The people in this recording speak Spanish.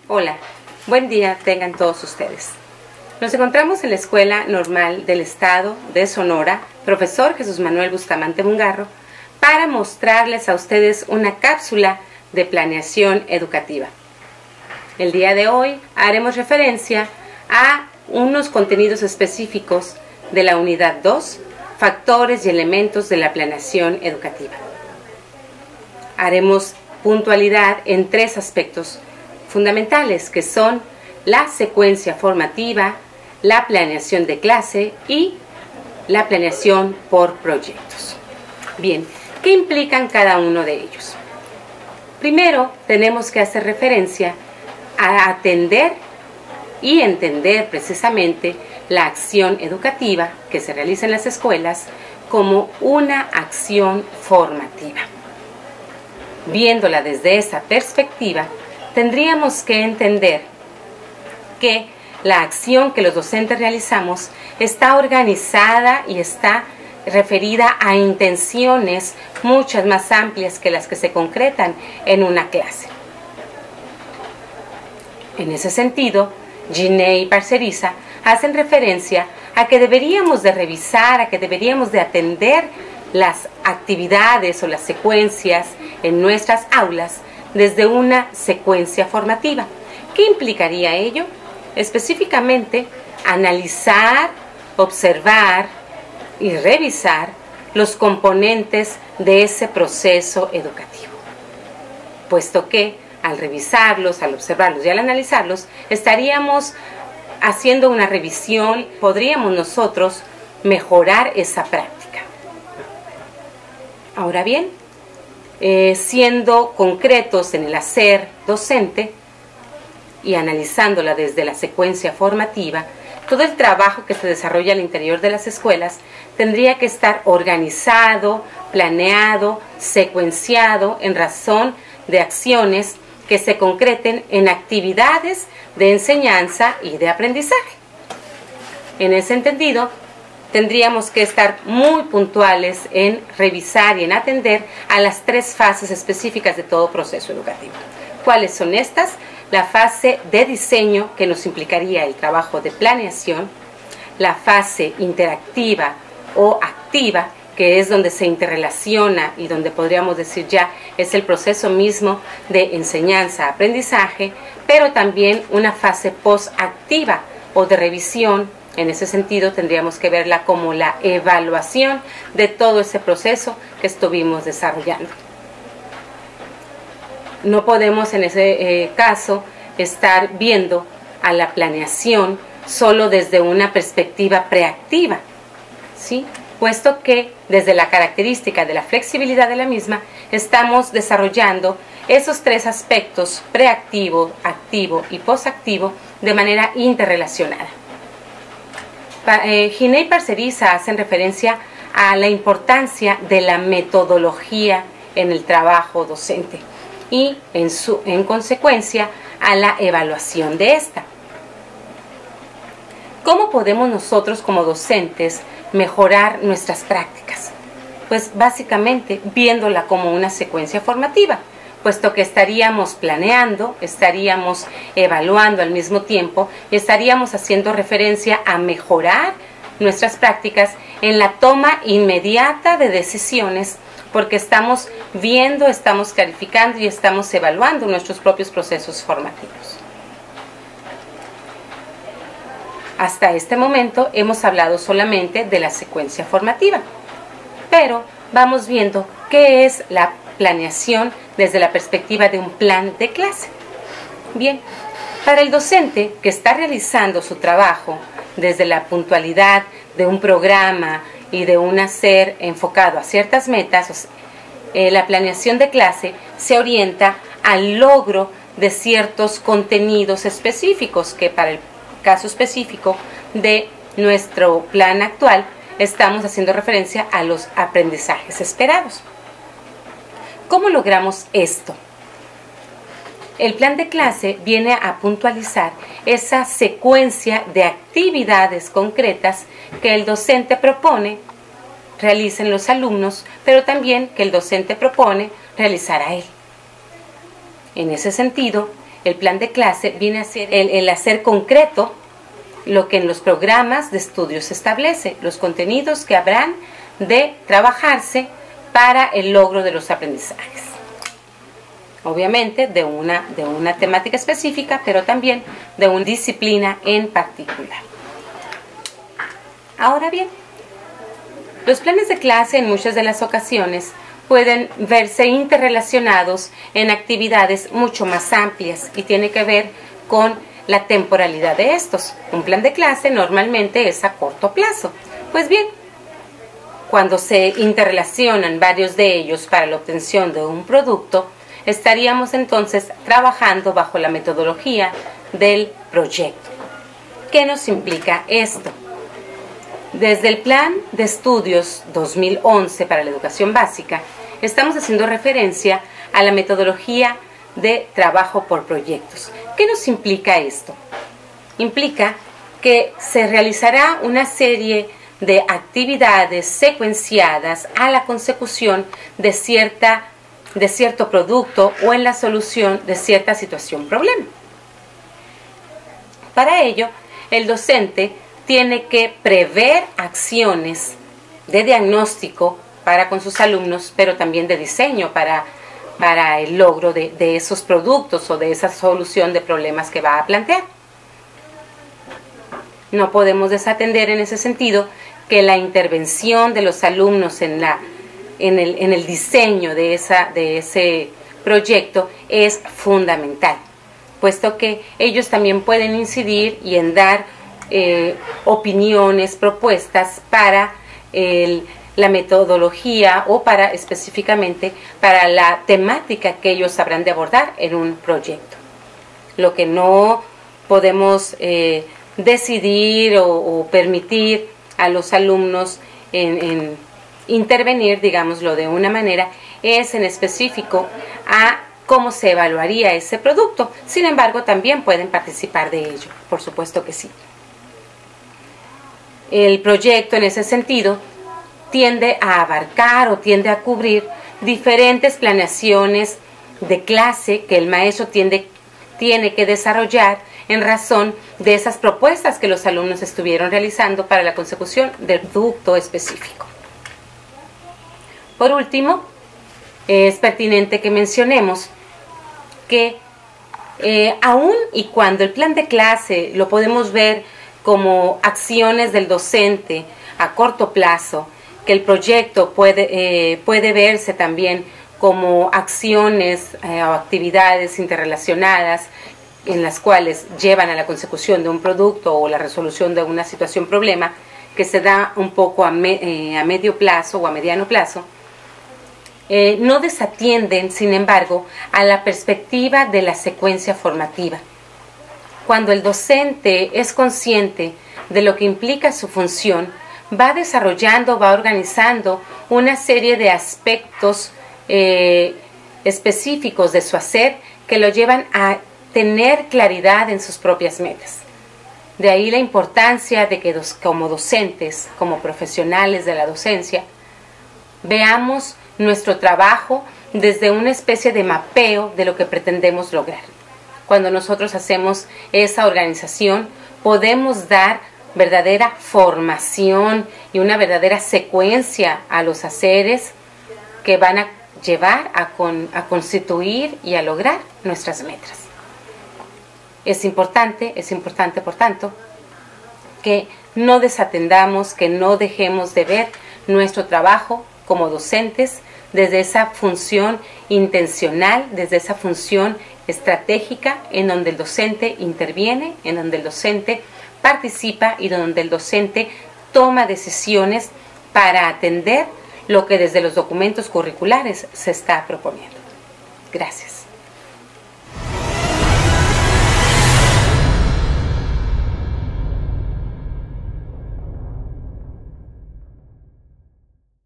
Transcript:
Hola, buen día tengan todos ustedes. Nos encontramos en la Escuela Normal del Estado de Sonora, profesor Jesús Manuel Bustamante Mungarro, para mostrarles a ustedes una cápsula de planeación educativa. El día de hoy haremos referencia a unos contenidos específicos de la unidad 2, factores y elementos de la planeación educativa. Haremos puntualidad en tres aspectos fundamentales, que son la secuencia formativa, la planeación de clase y la planeación por proyectos. Bien, ¿qué implican cada uno de ellos? Primero, tenemos que hacer referencia a atender y entender precisamente la acción educativa que se realiza en las escuelas como una acción formativa. Viéndola desde esa perspectiva, tendríamos que entender que la acción que los docentes realizamos está organizada y está referida a intenciones muchas más amplias que las que se concretan en una clase. En ese sentido, Giné y Parceriza hacen referencia a que deberíamos de revisar, a que deberíamos de atender las actividades o las secuencias en nuestras aulas desde una secuencia formativa. ¿Qué implicaría ello? Específicamente, analizar, observar y revisar los componentes de ese proceso educativo, puesto que al revisarlos, al observarlos y al analizarlos, estaríamos haciendo una revisión, podríamos nosotros mejorar esa práctica. Ahora bien, siendo concretos en el hacer docente y analizándola desde la secuencia formativa, todo el trabajo que se desarrolla al interior de las escuelas tendría que estar organizado, planeado, secuenciado en razón de acciones que se concreten en actividades de enseñanza y de aprendizaje. En ese entendido, tendríamos que estar muy puntuales en revisar y en atender a las tres fases específicas de todo proceso educativo. ¿Cuáles son estas? La fase de diseño, que nos implicaría el trabajo de planeación; la fase interactiva o activa, que es donde se interrelaciona y donde podríamos decir ya es el proceso mismo de enseñanza-aprendizaje, pero también una fase posactiva o de revisión. En ese sentido tendríamos que verla como la evaluación de todo ese proceso que estuvimos desarrollando. No podemos en ese caso estar viendo a la planeación solo desde una perspectiva preactiva, ¿sí? Puesto que desde la característica de la flexibilidad de la misma estamos desarrollando esos tres aspectos: preactivo, activo y posactivo, de manera interrelacionada. Giné y Parceriza hacen referencia a la importancia de la metodología en el trabajo docente y en consecuencia a la evaluación de esta. ¿Cómo podemos nosotros como docentes mejorar nuestras prácticas? Pues básicamente viéndola como una secuencia formativa, puesto que estaríamos planeando, estaríamos evaluando al mismo tiempo y estaríamos haciendo referencia a mejorar nuestras prácticas en la toma inmediata de decisiones, porque estamos viendo, estamos clarificando y estamos evaluando nuestros propios procesos formativos. Hasta este momento hemos hablado solamente de la secuencia formativa, pero vamos viendo qué es la planeación desde la perspectiva de un plan de clase. Bien, para el docente que está realizando su trabajo desde la puntualidad de un programa y de un hacer enfocado a ciertas metas, la planeación de clase se orienta al logro de ciertos contenidos específicos, que para el caso específico de nuestro plan actual estamos haciendo referencia a los aprendizajes esperados. ¿Cómo logramos esto? El plan de clase viene a puntualizar esa secuencia de actividades concretas que el docente propone realicen los alumnos, pero también que el docente propone realizar a él. En ese sentido, el plan de clase viene a ser el hacer concreto lo que en los programas de estudios se establece, los contenidos que habrán de trabajarse para el logro de los aprendizajes. Obviamente de una temática específica, pero también de una disciplina en particular. Ahora bien, los planes de clase en muchas de las ocasiones pueden verse interrelacionados en actividades mucho más amplias y tiene que ver con la temporalidad de estos. Un plan de clase normalmente es a corto plazo. Pues bien, cuando se interrelacionan varios de ellos para la obtención de un producto, estaríamos entonces trabajando bajo la metodología del proyecto. ¿Qué nos implica esto? Desde el Plan de Estudios 2011 para la Educación Básica, estamos haciendo referencia a la metodología de trabajo por proyectos. ¿Qué nos implica esto? Implica que se realizará una serie de actividades secuenciadas a la consecución de cierto producto o en la solución de cierta situación-problema. Para ello, el docente tiene que prever acciones de diagnóstico para con sus alumnos, pero también de diseño para el logro de esos productos o de esa solución de problemas que va a plantear. No podemos desatender en ese sentido que la intervención de los alumnos en el diseño de ese proyecto es fundamental, puesto que ellos también pueden incidir y en dar opiniones, propuestas para la metodología o específicamente para la temática que ellos habrán de abordar en un proyecto. Lo que no podemos decidir o permitir a los alumnos en intervenir, digámoslo de una manera, es en específico a cómo se evaluaría ese producto. Sin embargo, también pueden participar de ello, por supuesto que sí. El proyecto en ese sentido tiende a abarcar o tiende a cubrir diferentes planeaciones de clase que el maestro tiene que desarrollar en razón de esas propuestas que los alumnos estuvieron realizando para la consecución del producto específico. Por último, es pertinente que mencionemos que aun y cuando el plan de clase lo podemos ver como acciones del docente a corto plazo, que el proyecto puede verse también como acciones o actividades interrelacionadas en las cuales llevan a la consecución de un producto o la resolución de una situación-problema que se da un poco a medio plazo o a mediano plazo, no desatienden, sin embargo, a la perspectiva de la secuencia formativa. Cuando el docente es consciente de lo que implica su función, va desarrollando, va organizando una serie de aspectos específicos de su hacer que lo llevan a tener claridad en sus propias metas. De ahí la importancia de que como docentes, como profesionales de la docencia, veamos nuestro trabajo desde una especie de mapeo de lo que pretendemos lograr. Cuando nosotros hacemos esa organización, podemos dar verdadera formación y una verdadera secuencia a los haceres que van a llevar a constituir y a lograr nuestras metas. Es importante, por tanto, que no desatendamos, que no dejemos de ver nuestro trabajo como docentes desde esa función intencional, desde esa función estratégica en donde el docente interviene, en donde el docente participa y donde el docente toma decisiones para atender lo que desde los documentos curriculares se está proponiendo. Gracias.